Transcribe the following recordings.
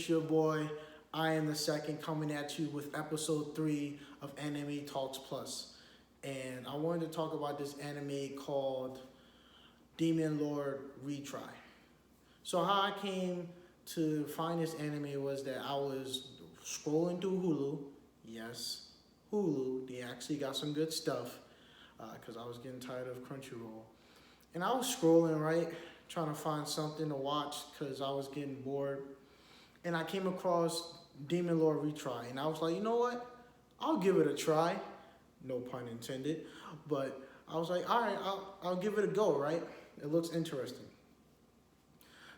It's your boy. I am the second coming at you with episode 3 of Anime Talks Plus. And I wanted to talk about this anime called Demon Lord Retry. So how I came to find this anime was that I was scrolling through Hulu. Yes, Hulu. They actually got some good stuff because I was getting tired of Crunchyroll. And I was scrolling, right, trying to find something to watch because I was getting bored. And I came across Demon Lord Retry. And I was like, you know what? I'll give it a try. No pun intended. But I was like, all right, I'll give it a go, right? It looks interesting.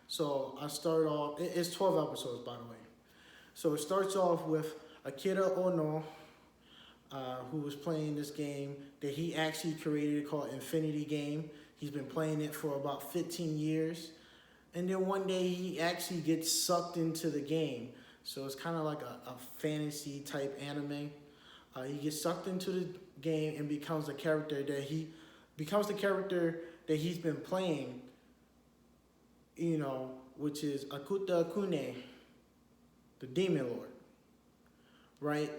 So I started off, it's 12 episodes, by the way. So it starts off with Akira Ono, who was playing this game that he actually created called Infinity Game. He's been playing it for about 15 years. And then one day he actually gets sucked into the game. So it's kind of like a fantasy type anime. He gets sucked into the game and becomes the character that he's been playing, you know, which is Akuta Kune, the Demon Lord, right?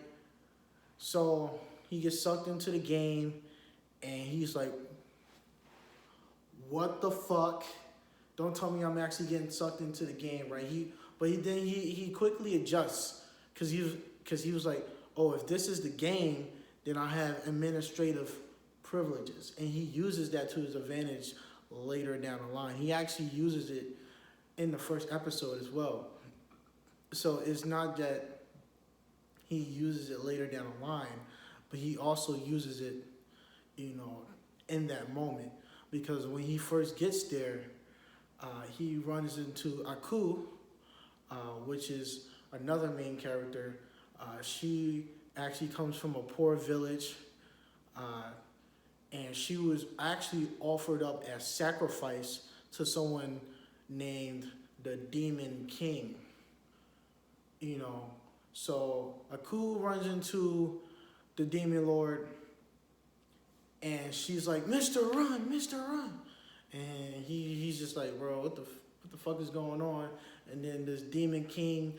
So he gets sucked into the game and he's like, what the fuck? Don't tell me I'm actually getting sucked into the game, right? Then he quickly adjusts because he was like, oh, if this is the game, then I have administrative privileges, and he uses that to his advantage later down the line. He actually uses it in the first episode as well. So it's not that he uses it later down the line, but he also uses it, you know, in that moment. Because when he first gets there, he runs into Aku, which is another main character. She actually comes from a poor village, and she was actually offered up as sacrifice to someone named the Demon King. You know, so Aku runs into the Demon Lord, and she's like, Mr. Run, Mr. Run. And he's just like, bro, what the fuck is going on? And then this Demon King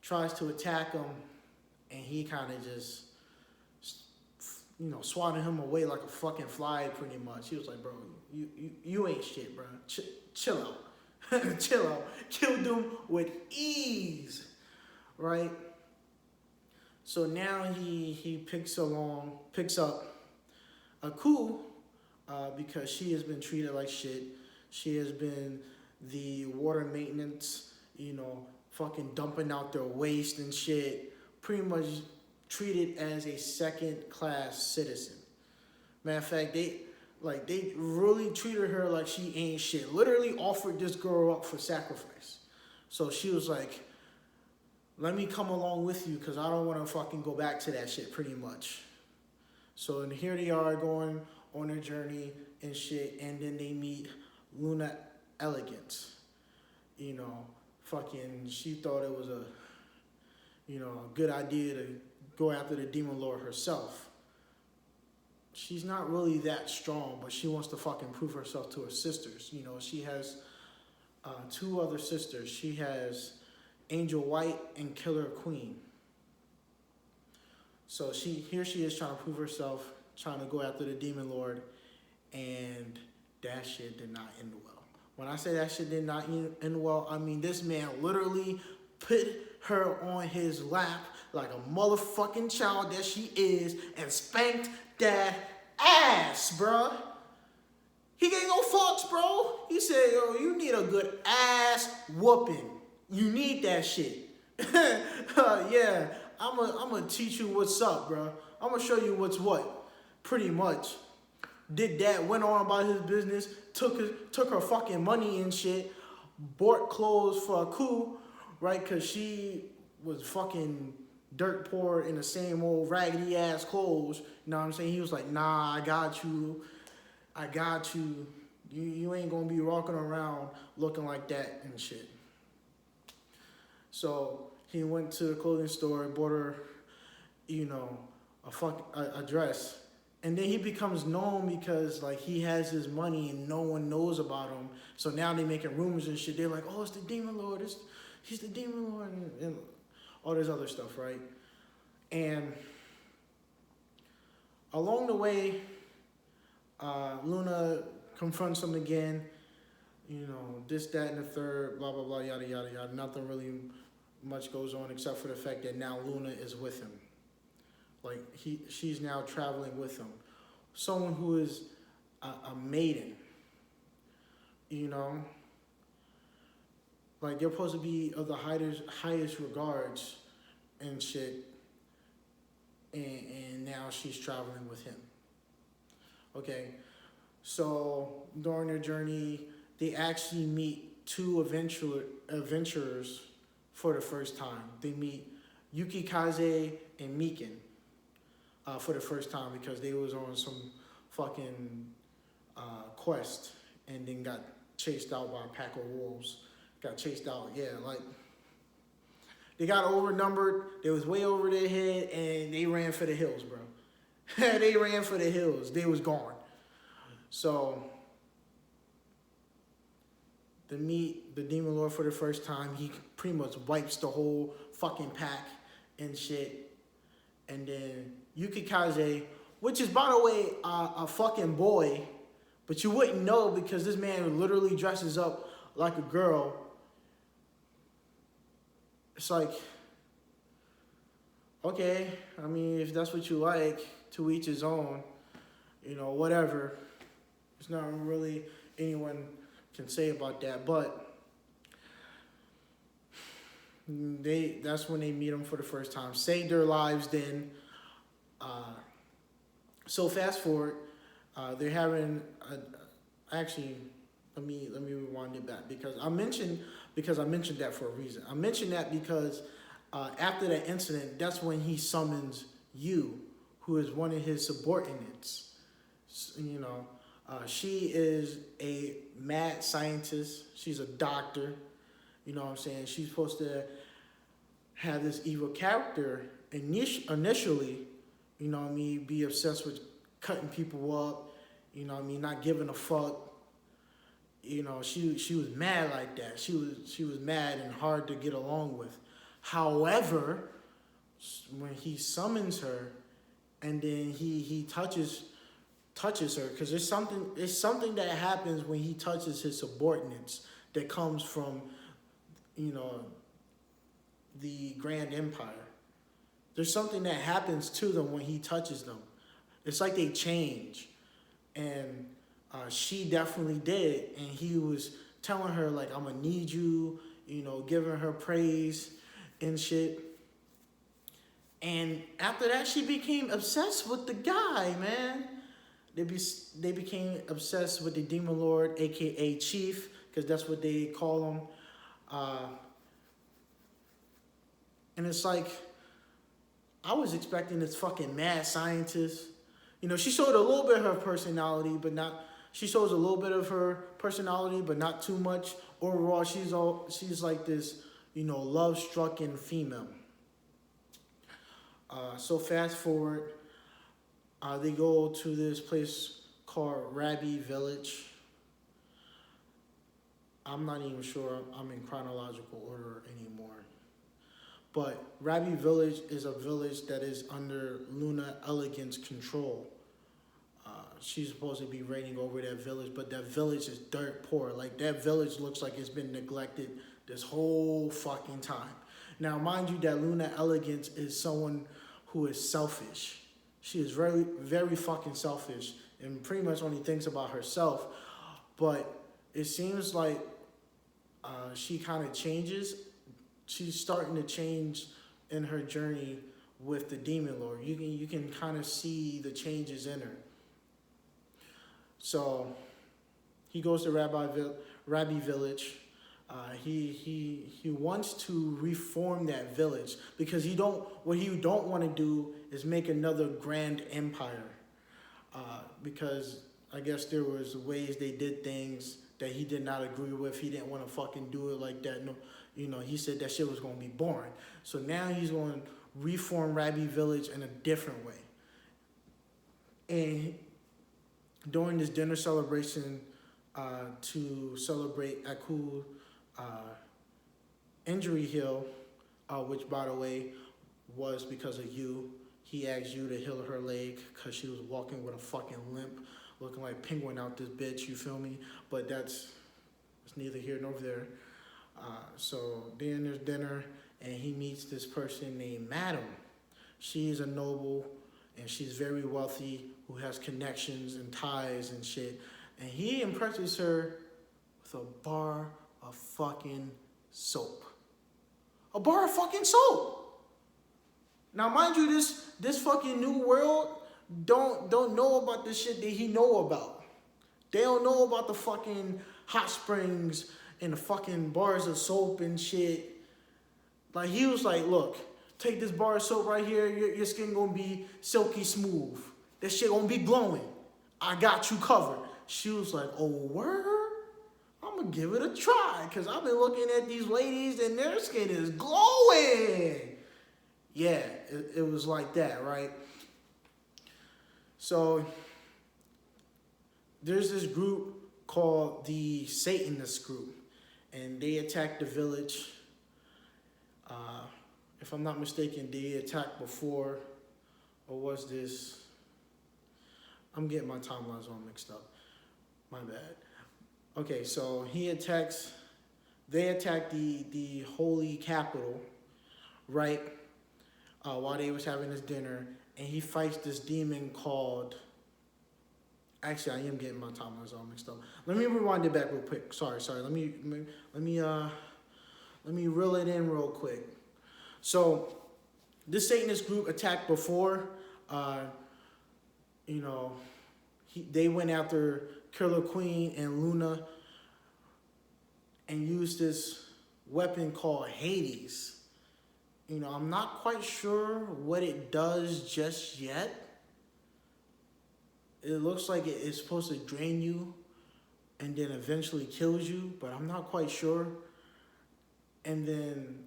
tries to attack him, and he kind of just, you know, swatted him away like a fucking fly, pretty much. He was like, bro, you ain't shit, bro. Chill out. Chill out. Killed him with ease, right? So now he picks up Aku, because she has been treated like shit. She has been the water maintenance, you know, fucking dumping out their waste and shit. Pretty much treated as a second-class citizen. Matter of fact, they really treated her like she ain't shit. Literally offered this girl up for sacrifice. So she was like, let me come along with you because I don't want to fucking go back to that shit, pretty much. So and here they are going on their journey and shit, and then they meet Luna Elegance. You know, fucking, she thought it was a good idea to go after the Demon Lord herself. She's not really that strong, but she wants to fucking prove herself to her sisters. You know, she has 2 other sisters. She has Angel White and Killer Queen. So she is trying to prove herself, trying to go after the Demon Lord, and that shit did not end well. When I say that shit did not end well, I mean this man literally put her on his lap like a motherfucking child that she is and spanked that ass, bruh. He gave no fucks, bro. He said, yo, you need a good ass whooping. You need that shit. Yeah, I'm gonna teach you what's up, bro. I'm gonna show you what's what. Pretty much. Did that, went on about his business, took her fucking money and shit, bought clothes for Aku, right? Because she was fucking dirt poor in the same old raggedy ass clothes. You know what I'm saying? He was like, nah, I got you. You ain't gonna be walking around looking like that and shit. So he went to the clothing store and bought her, you know, a dress. And then he becomes known because like he has his money and no one knows about him. So now they making rumors and shit. They're like, oh, it's the Demon Lord. He's the Demon Lord, and all this other stuff, right? And along the way, Luna confronts him again. You know, this, that, and the third, blah, blah, blah, yada, yada, yada. Nothing really much goes on except for the fact that now Luna is with him. Like, she's now traveling with him. Someone who is a maiden, you know? Like, they're supposed to be of the highest regards and shit. And now she's traveling with him. Okay? So, during their journey, they actually meet two adventurers for the first time. They meet Yukikaze and Mikan for the first time because they was on some fucking quest and then got chased out by a pack of wolves. Got chased out, yeah, like they got overnumbered. They was way over their head and they ran for the hills, bro. They ran for the hills. They was gone. So to meet the Demon Lord for the first time, he pretty much wipes the whole fucking pack and shit. And then Yukikaze, which is, by the way, a fucking boy, but you wouldn't know because this man literally dresses up like a girl. It's like, okay, I mean, if that's what you like, to each his own, you know, whatever. There's not really anyone can say about that, but that's when they meet him for the first time. Saved their lives then. So fast forward, they're having actually, let me rewind it back because I mentioned that for a reason. I mentioned that because after that incident, that's when he summons you, who is one of his subordinates. You know, she is a mad scientist. She's a doctor. You know what I'm saying? She's supposed to have this evil character initially, you know what I mean, be obsessed with cutting people up, you know what I mean, not giving a fuck. You know, she was mad like that. She was mad and hard to get along with. However, when he summons her and then he touches her, because there's something that happens when he touches his subordinates that comes from, you know, the Grand Empire. There's something that happens to them when he touches them. It's like they change. And she definitely did. And he was telling her, like, I'm going to need you, you know, giving her praise and shit. And after that, she became obsessed with the guy, man. They became obsessed with the Demon Lord, a.k.a. Chief, because that's what they call him. And it's like, I was expecting this fucking mad scientist. You know, she showed a little bit of her personality, but not. She shows a little bit of her personality, but not too much. Overall, she's like this, you know, love-strucken female. So fast forward, they go to this place called Rabbi Village. I'm not even sure I'm in chronological order anymore. But Rabbi Village is a village that is under Luna Elegant's control. She's supposed to be reigning over that village, but that village is dirt poor. Like, that village looks like it's been neglected this whole fucking time. Now, mind you that Luna Elegant is someone who is selfish. She is very, very fucking selfish and pretty much only thinks about herself. But it seems like she kind of changes. She's starting to change in her journey with the Demon Lord. You can kind of see the changes in her. So he goes to Rabbi Village. He wants to reform that village because what he don't want to do is make another grand empire. Because I guess there was ways they did things that he did not agree with. He didn't want to fucking do it like that. No, you know, he said that shit was going to be boring. So now he's going to reform Rabbi Village in a different way. And during this dinner celebration to celebrate Aku's injury heal, which, by the way, was because of you. He asked you to heal her leg because she was walking with a fucking limp, looking like Penguin out this bitch, you feel me? But it's neither here nor there. So then there's dinner, and he meets this person named Madam. She's a noble, and she's very wealthy, who has connections and ties and shit. And he impresses her with a bar of fucking soap. A bar of fucking soap. Now, mind you, this fucking new world don't know about the shit that he know about. They don't know about the fucking hot springs and the fucking bars of soap and shit. Like, he was like, look, take this bar of soap right here. Your skin gonna be silky smooth. That shit gonna be glowing. I got you covered. She was like, oh, word? I'm gonna give it a try, because I've been looking at these ladies and their skin is glowing. Yeah, it was like that, right? So there's this group called the Satanist group, and they attacked the village. If I'm not mistaken, they attacked before, or was this? I'm getting my timelines all mixed up. My bad. Okay, so they attacked the holy capital, right? While they was having this dinner, and he fights this demon called. Actually, I am getting my timelines all mixed up. Let me rewind it back real quick. Sorry. Let me reel it in real quick. So, this Satanist group attacked before. They went after Killer Queen and Luna and used this weapon called Hades. I'm not quite sure what it does just yet. It looks like it's supposed to drain you and then eventually kills you, but I'm not quite sure. And then,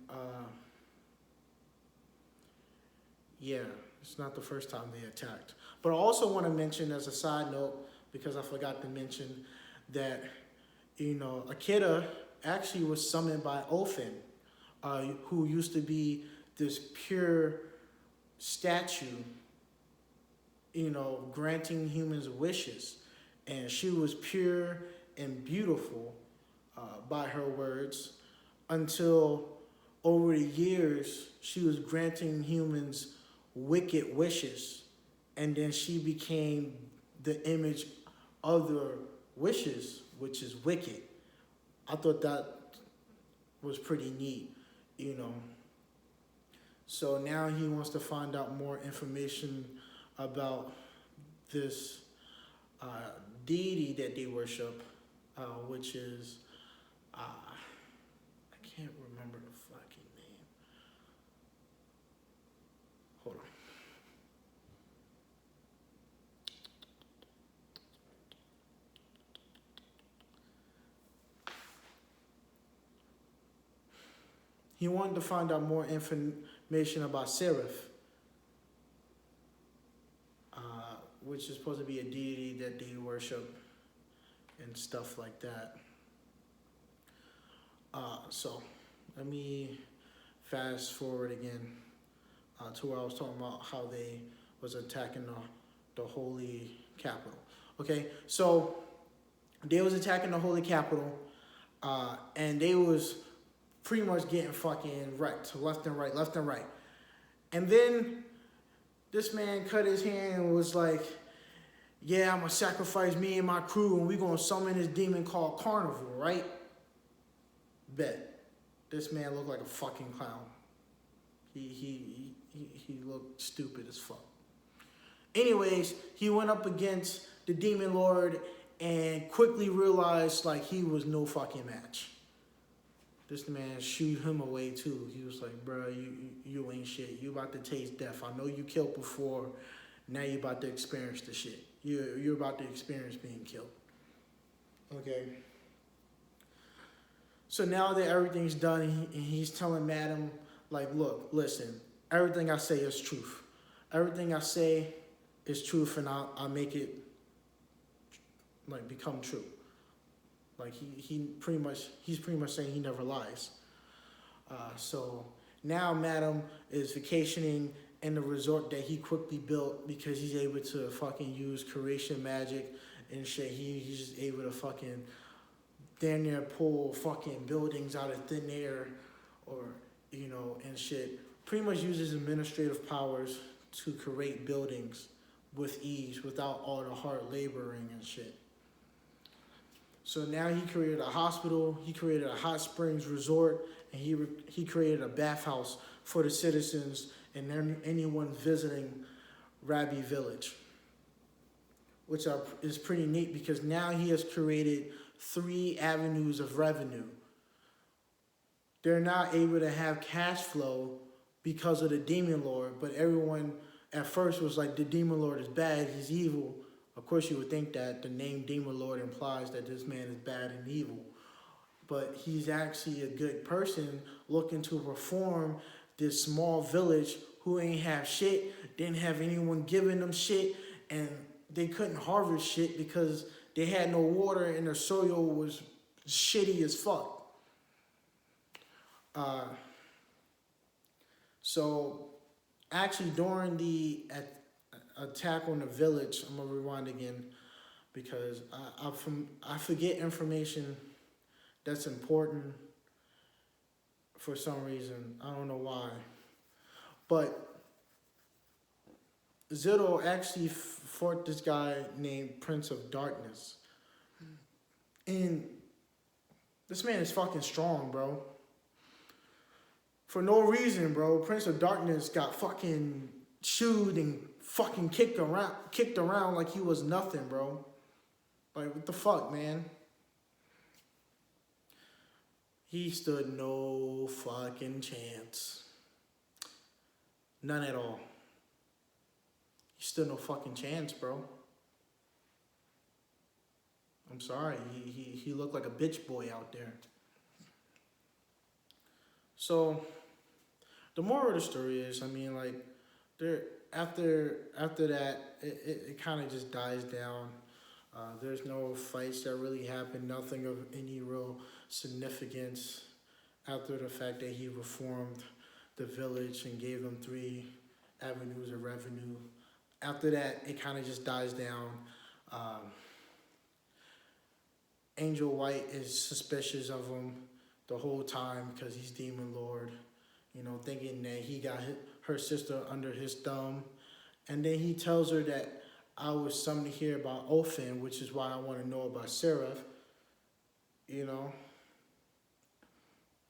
it's not the first time they attacked. But I also want to mention, as a side note, because I forgot to mention, that, Akira actually was summoned by Othin, who used to be this pure statue, granting humans wishes. And she was pure and beautiful, by her words, until over the years, she was granting humans wicked wishes. And then she became the image of the wishes, which is wicked. I thought that was pretty neat, So now he wants to find out more information about this deity that they worship, which is, I can't remember the fucking name. Hold on. He wanted to find out more information about Seraph, which is supposed to be a deity that they worship and stuff like that. So let me fast forward again to where I was talking about how they was attacking the holy capital. Okay, so they was attacking the holy capital, and they was pretty much getting fucking wrecked, left and right. And then this man cut his hand and was like, yeah, I'm going to sacrifice me and my crew, and we're going to summon this demon called Carnival, right? Bet. This man looked like a fucking clown. He looked stupid as fuck. Anyways, he went up against the demon lord and quickly realized, like, he was no fucking match. This man shooed him away too. He was like, bro, you ain't shit. You about to taste death. I know you killed before. Now you about to experience the shit. You're about to experience being killed. Okay. So now that everything's done, and he's telling Madam, like, look, listen, everything I say is truth. Everything I say is truth, and I'll make it like become true. Like he's pretty much saying he never lies. So now Madam is vacationing in the resort that he quickly built because he's able to fucking use creation magic and shit. He's just able to fucking damn near pull fucking buildings out of thin air, or and shit. Pretty much uses administrative powers to create buildings with ease without all the hard laboring and shit. So now he created a hospital, he created a hot springs resort, and he created a bathhouse for the citizens and anyone visiting Rabi Village, which is pretty neat because now he has created 3 avenues of revenue. They're not able to have cash flow because of the Demon Lord, but everyone at first was like, the Demon Lord is bad, he's evil. Of course you would think that the name Demon Lord implies that this man is bad and evil. But he's actually a good person looking to reform this small village who ain't have shit, didn't have anyone giving them shit, and they couldn't harvest shit because they had no water and their soil was shitty as fuck. So actually during the attack on the village, I'm gonna rewind again because I forget information that's important for some reason. I don't know why. But Zito actually fought this guy named Prince of Darkness. And this man is fucking strong, bro. For no reason, bro. Prince of Darkness got fucking chewed and fucking kicked around like he was nothing, bro. Like, what the fuck, man? He stood no fucking chance. None at all. He stood no fucking chance, bro. I'm sorry. He looked like a bitch boy out there. So, the moral of the story is, I mean, like, after that, it kind of just dies down. There's no fights that really happen, nothing of any real significance after the fact that he reformed the village and gave them 3 avenues of revenue. After that, it kind of just dies down. Angel White is suspicious of him the whole time because he's Demon Lord, thinking that he got her sister under his thumb. And then he tells her that I was summoned to hear about Ophin, which is why I want to know about Seraph,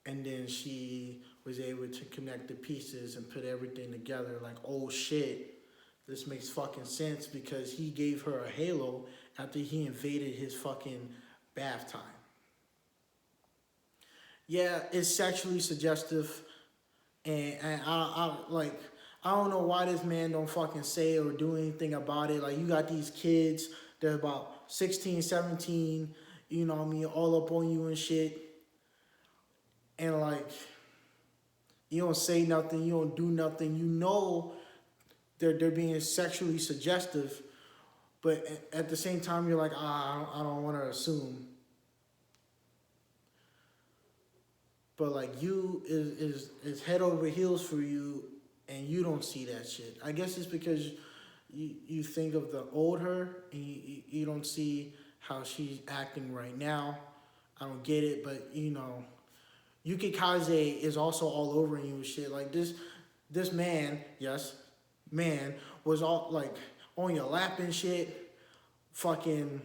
And then she was able to connect the pieces and put everything together like, oh shit, this makes fucking sense because he gave her a halo after he invaded his fucking bath time. Yeah, it's sexually suggestive, and I don't know why this man don't fucking say or do anything about it. Like, you got these kids, they're about 16, 17, all up on you and shit. And, like, you don't say nothing, you don't do nothing. They're being sexually suggestive, but at the same time, you're like, I don't want to assume. But, like, you is head over heels for you, and you don't see that shit. I guess it's because you think of the old her, and you don't see how she's acting right now. I don't get it, but, Yuki Kaze is also all over you and shit. Like, this man, was all, like, on your lap and shit, fucking,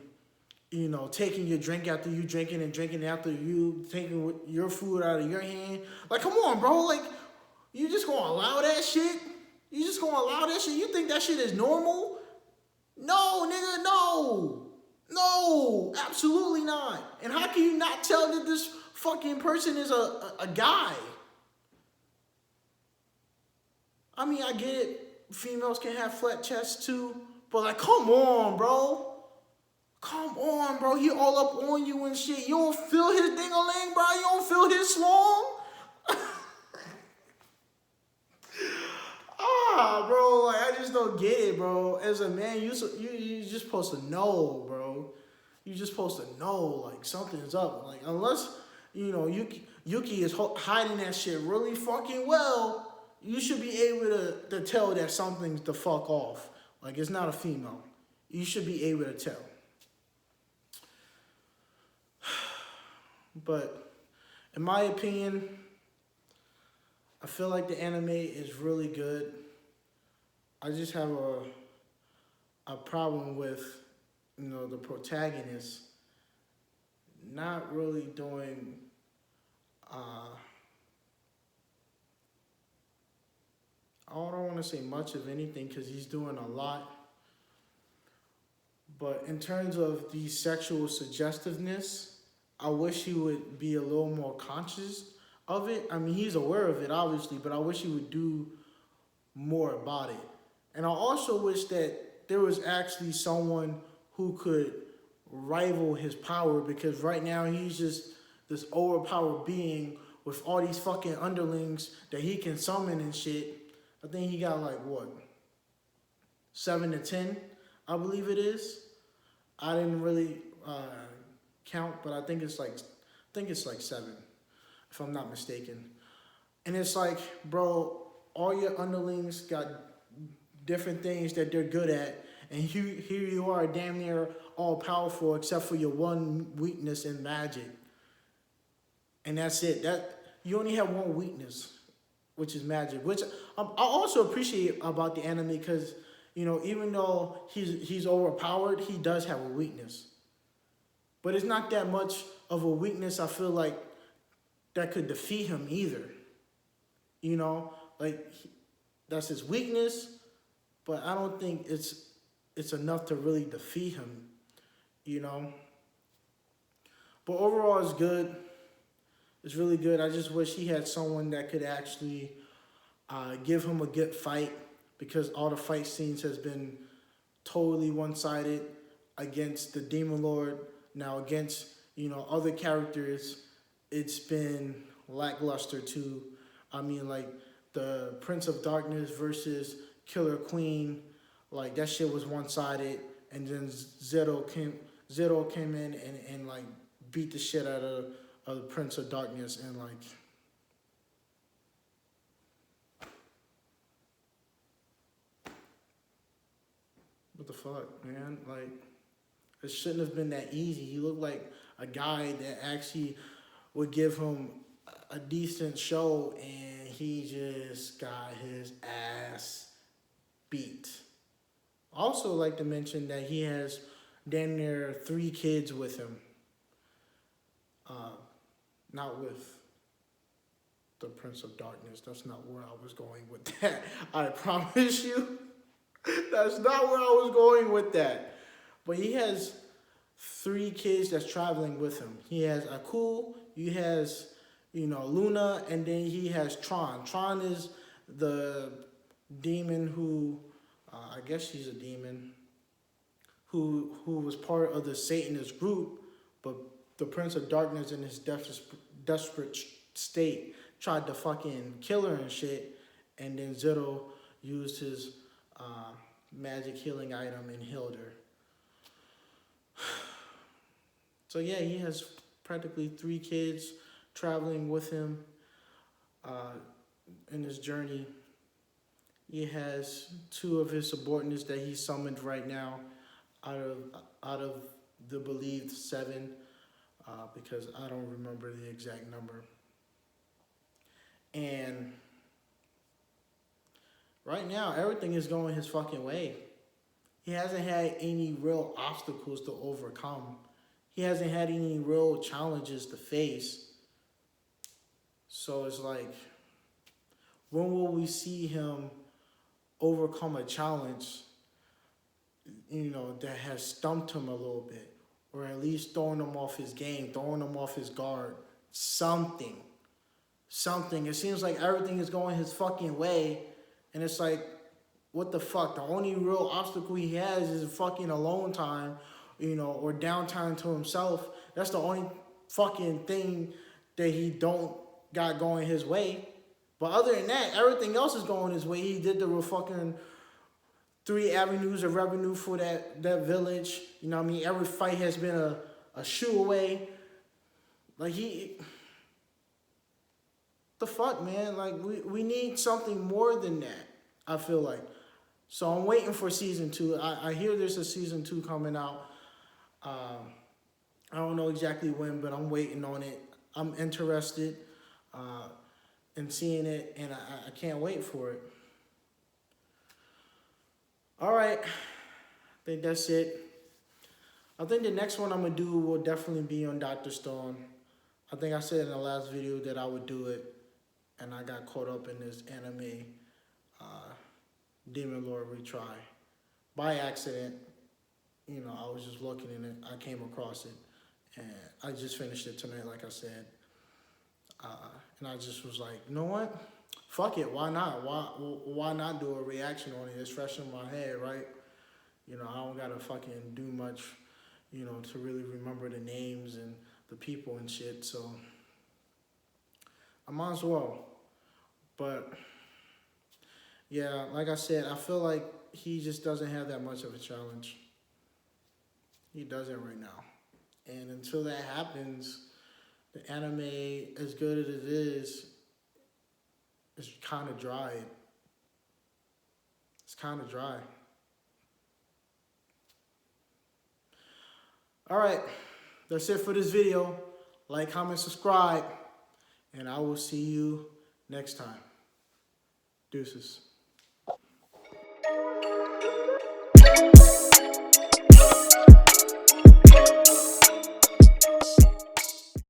taking your drink after you drinking and drinking after you taking your food out of your hand. Like, come on, bro. Like, you just gonna allow that shit? You think that shit is normal? No, nigga, no. No, absolutely not. And how can you not tell that this fucking person is a guy? I mean, I get it. Females can have flat chests too. But, like, come on, bro. Come on, bro. He all up on you and shit. You don't feel his ding-a-ling, bro? You don't feel his slong? Bro, like, I just don't don't get it, bro. As a man, you just supposed to know, bro. You just supposed to know, like, something's up. Like, unless, Yuki is hiding that shit really fucking well, you should be able to tell that something's the fuck off. Like, it's not a female. You should be able to tell. But in my opinion, I feel like the anime is really good. I just have a problem with, the protagonist not really doing I don't want to say much of anything because he's doing a lot. But in terms of the sexual suggestiveness, I wish he would be a little more conscious of it. I mean, he's aware of it, obviously, but I wish he would do more about it. And I also wish that there was actually someone who could rival his power, because right now he's just this overpowered being with all these fucking underlings that he can summon and shit. I think he got like, what, 7 to 10, I believe it is. I didn't really count, but I think it's like 7, if I'm not mistaken. And it's like, bro, all your underlings got different things that they're good at, and here you are, damn near all powerful except for your one weakness in magic, and that's it. That you only have one weakness, which is magic. Which I also appreciate about the anime, because even though he's overpowered, he does have a weakness, but it's not that much of a weakness. I feel like that could defeat him either. Like that's his weakness, but I don't think it's enough to really defeat him. But overall, it's good. It's really good. I just wish he had someone that could actually give him a good fight, because all the fight scenes has been totally one-sided against the Demon Lord. Now against, other characters, it's been lackluster too. I mean, like the Prince of Darkness versus Killer Queen, like that shit was one-sided, and then Zero came in and like beat the shit out of the Prince of Darkness, and like what the fuck, man? Like, it shouldn't have been that easy. He looked like a guy that actually would give him a decent show, and he just got his ass beat. Also like to mention that he has damn near 3 kids with him. Not with the Prince of Darkness. That's not where I was going with that. I promise you. That's not where I was going with that. But he has 3 kids that's traveling with him. He has Aku, he has, Luna, and then he has Tron. Tron is the demon who, I guess she's a demon, who was part of the Satanist group, but the Prince of Darkness in his desperate state tried to fucking kill her and shit, and then Zero used his magic healing item and healed her. So yeah, he has practically 3 kids traveling with him in his journey. He has 2 of his subordinates that he summoned right now out of the believed 7, because I don't remember the exact number. And right now, everything is going his fucking way. He hasn't had any real obstacles to overcome. He hasn't had any real challenges to face. So it's like, when will we see him overcome a challenge, that has stumped him a little bit, or at least throwing him off his game, throwing him off his guard, something. It seems like everything is going his fucking way, and it's like, what the fuck? The only real obstacle he has is fucking alone time, or downtime to himself. That's the only fucking thing that he don't got going his way. But other than that, everything else is going his way. He did the fucking three avenues of revenue for that village. You know what I mean? Every fight has been a shoe away. Like the fuck, man? Like we need something more than that, I feel like. So I'm waiting for season 2. I hear there's a season 2 coming out. I don't know exactly when, but I'm waiting on it. I'm interested in seeing it, and I can't wait for it. All right, I think that's it. I think the next one I'm going to do will definitely be on Dr. Stone. I think I said in the last video that I would do it, and I got caught up in this anime, Demon Lord Retry. By accident, you know, I was just looking in it, I came across it, and I just finished it tonight, like I said. And I just was like, you know what? Fuck it, why not? Why not do a reaction on it? It's fresh in my head, right? You know, I don't gotta fucking do much, you know, to really remember the names and the people and shit, so I might as well. But yeah, like I said, I feel like he just doesn't have that much of a challenge. He doesn't right now. And until that happens, the anime, as good as it is kind of dry. It's kind of dry. All right, that's it for this video. Like, comment, subscribe, and I will see you next time. Deuces.